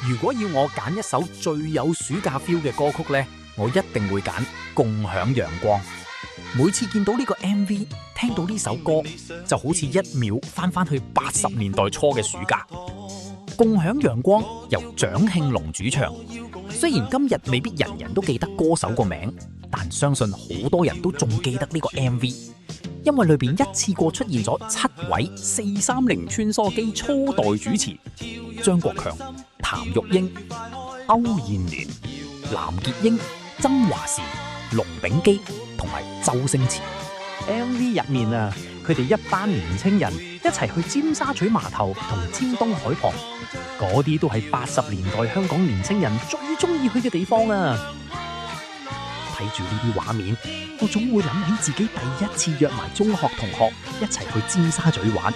如果要我揀一首最有暑假 feel 嘅歌曲呢，我一定會揀《共享陽光》。每次見到呢個 MV， 聽到呢首歌，就好似一秒翻去80年代初嘅暑假。《共享陽光》由蔣慶龍主唱，雖然今日未必人人都記得歌手個名，但相信好多人都仲記得呢個 MV， 因為裏邊一次過出現咗7位430穿梭機初代主持：張國強、譚玉英、歐燕聯、藍潔瑛、曾華時、龍秉基同埋周星馳。MV 入面啊，佢哋一班年青人一齊去尖沙咀碼頭同尖東海旁，嗰啲都係80年代香港年青人最中意去嘅地方啊！睇住呢啲畫面，我總會諗起自己第一次約埋中學同學一齊去尖沙咀玩，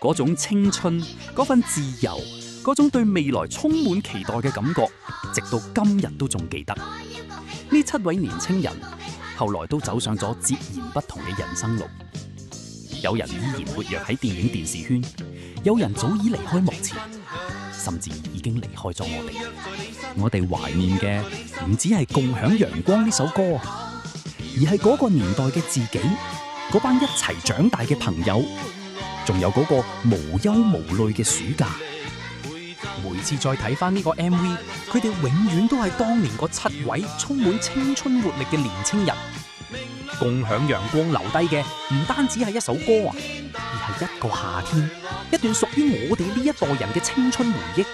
嗰種青春，嗰份自由，嗰種對未來充滿期待嘅感覺，直到今日都仲記得。呢7位年青人後來都走上咗截然不同嘅人生路，有人依然活躍喺電影電視圈，有人早已離開幕前，甚至已經離開咗我哋。我哋懷念嘅唔止係《共享陽光》呢首歌，而係嗰個年代嘅自己，嗰班一齊長大嘅朋友，仲有嗰個無憂無慮嘅暑假。每次再睇翻呢個 MV， 佢哋永遠都係當年嗰7位充滿青春活力嘅年青人。共享陽光留低嘅唔單止係一首歌啊，而係一個夏天，一段屬於我哋呢一代人嘅青春回憶。